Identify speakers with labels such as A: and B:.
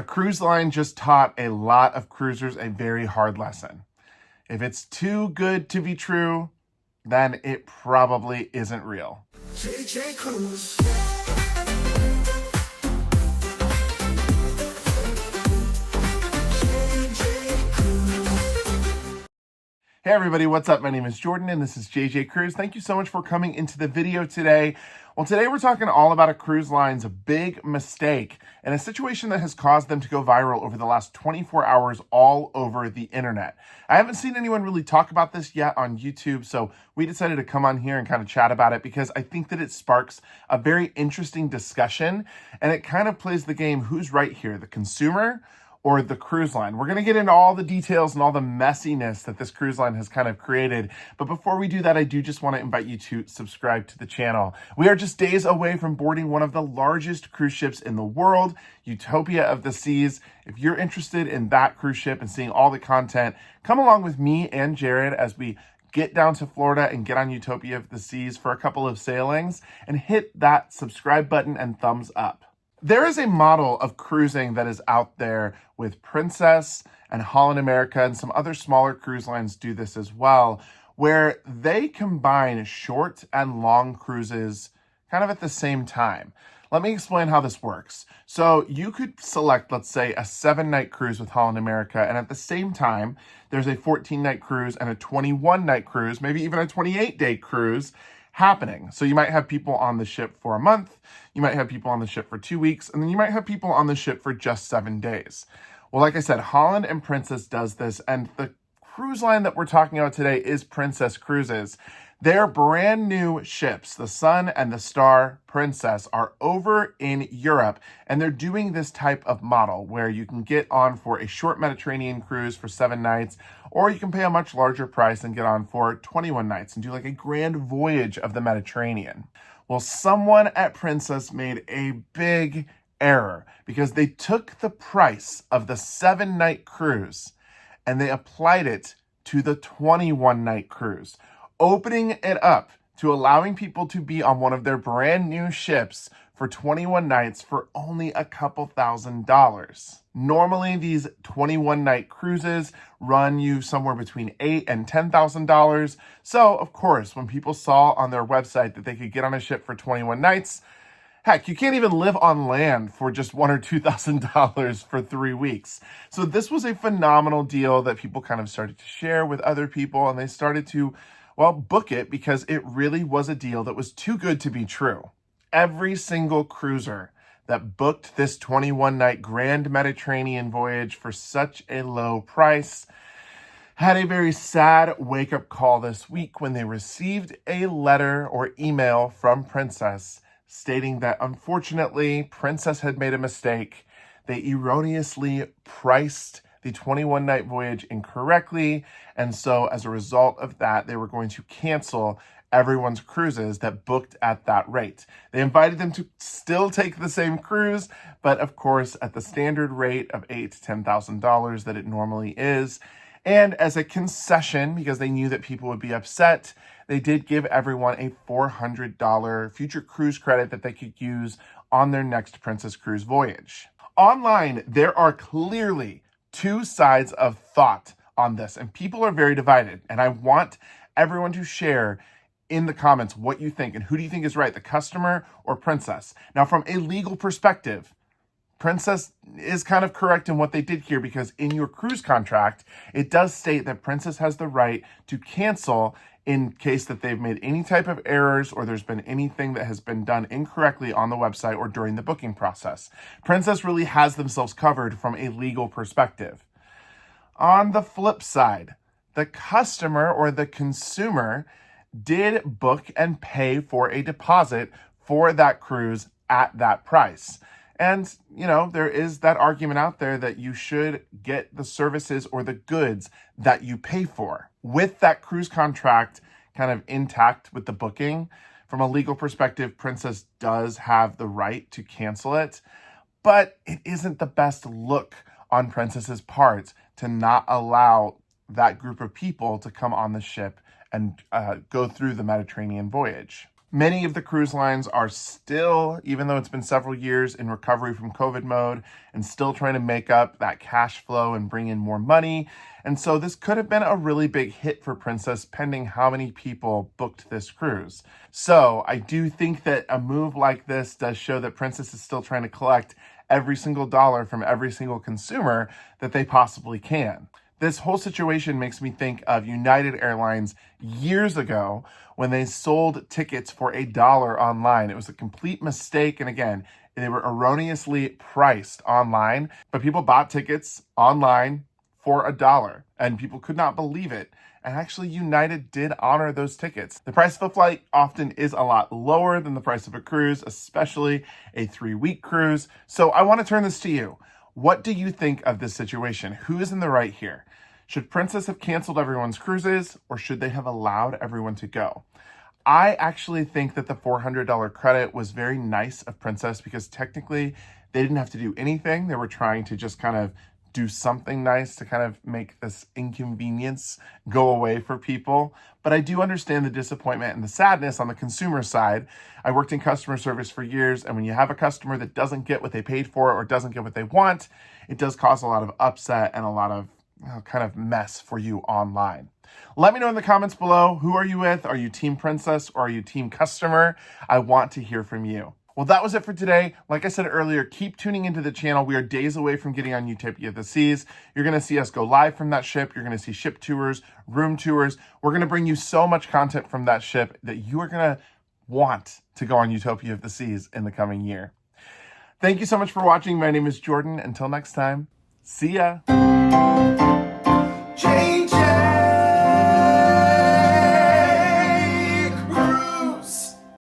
A: A cruise line just taught a lot of cruisers a very hard lesson. If it's too good to be true, then it probably isn't real. JJ Cruise. Hey everybody, what's up? My name is Jordan and this is JJ Cruise. Thank you so much for coming into the video today. Well, today we're talking all about a cruise line's big mistake and a situation that has caused them to go viral over the last 24 hours all over the internet. I haven't seen anyone really talk about this yet on YouTube, so we decided to come on here and kind of chat about it because I think that it sparks a very interesting discussion and it kind of plays the game, who's right here, the consumer or the cruise line? We're going to get into all the details and all the messiness that this cruise line has kind of created. But before we do that, I do just want to invite you to subscribe to the channel. We are just days away from boarding one of the largest cruise ships in the world, Utopia of the Seas. If you're interested in that cruise ship and seeing all the content, come along with me and Jared as we get down to Florida and get on Utopia of the Seas for a couple of sailings and hit that subscribe button and thumbs up. There is a model of cruising that is out there with Princess and Holland America, and some other smaller cruise lines do this as well, where they combine short and long cruises kind of at the same time. Let me explain how this works. So you could select, let's say, a 7-night cruise with Holland America, and at the same time, there's a 14-night cruise and a 21-night cruise, maybe even a 28-day cruise happening. So you might have people on the ship for a month, you might have people on the ship for 2 weeks, and then you might have people on the ship for just 7 days. Well, like I said, Holland and Princess does this, and the cruise line that we're talking about today is Princess Cruises. Their brand new ships, the Sun and the Star Princess, are over in Europe, and they're doing this type of model where you can get on for a short Mediterranean cruise for 7 nights, or you can pay a much larger price and get on for 21 nights and do like a grand voyage of the Mediterranean. Well, someone at Princess made a big error because they took the price of the 7-night cruise and they applied it to the 21-night cruise, opening it up to allowing people to be on one of their brand new ships for 21 nights for only a couple $1,000s. Normally, these 21-night cruises run you somewhere between $8,000 and $10,000. So, of course, when people saw on their website that they could get on a ship for 21 nights, heck, you can't even live on land for just $1,000 or $2,000 for 3 weeks. So this was a phenomenal deal that people kind of started to share with other people, and they started to, well, book it because it really was a deal that was too good to be true. Every single cruiser that booked this 21-night Grand Mediterranean voyage for such a low price had a very sad wake-up call this week when they received a letter or email from Princess stating that, unfortunately, Princess had made a mistake. They erroneously priced the 21-night voyage incorrectly, and so as a result of that, they were going to cancel everyone's cruises that booked at that rate. They invited them to still take the same cruise, but of course at the standard rate of $8,000 to $10,000 that it normally is. And as a concession, because they knew that people would be upset, they did give everyone a $400 future cruise credit that they could use on their next Princess Cruise voyage. Online, there are clearly two sides of thought on this, and people are very divided. And I want everyone to share in the comments what you think and who do you think is right, the customer or Princess. Now, from a legal perspective, Princess is kind of correct in what they did here because in your cruise contract, it does state that Princess has the right to cancel in case that they've made any type of errors or there's been anything that has been done incorrectly on the website or during the booking process. Princess really has themselves covered from a legal perspective. On the flip side, the customer or the consumer did book and pay for a deposit for that cruise at that price. And, you know, there is that argument out there that you should get the services or the goods that you pay for. With that cruise contract kind of intact with the booking, from a legal perspective, Princess does have the right to cancel it, but it isn't the best look on Princess's part to not allow that group of people to come on the ship and go through the Mediterranean voyage. Many of the cruise lines are still, even though it's been several years, in recovery from COVID mode and still trying to make up that cash flow and bring in more money. And so this could have been a really big hit for Princess, pending how many people booked this cruise. So I do think that a move like this does show that Princess is still trying to collect every single dollar from every single consumer that they possibly can. This whole situation makes me think of United Airlines years ago when they sold tickets for $1 online. It was a complete mistake. And again, they were erroneously priced online, but people bought tickets online for $1 and people could not believe it. And actually, United did honor those tickets. The price of a flight often is a lot lower than the price of a cruise, especially a 3-week cruise. So I want to turn this to you. What do you think of this situation? Who is in the right here? Should Princess have canceled everyone's cruises, or should they have allowed everyone to go? I actually think that the $400 credit was very nice of Princess because technically they didn't have to do anything. They were trying to just kind of do something nice to kind of make this inconvenience go away for people. But I do understand the disappointment and the sadness on the consumer side. I worked in customer service for years, and when you have a customer that doesn't get what they paid for or doesn't get what they want, it does cause a lot of upset and a lot of kind of mess for you online. Let me know in the comments below, who are you with? Are you Team Princess or are you Team Customer? I want to hear from you. Well, that was it for today. Like I said earlier, keep tuning into the channel. We are days away from getting on Utopia of the Seas. You're going to see us go live from that ship. You're going to see ship tours, room tours. We're going to bring you so much content from that ship that you are going to want to go on Utopia of the Seas in the coming year. Thank you so much for watching. My name is Jordan. Until next time, see ya.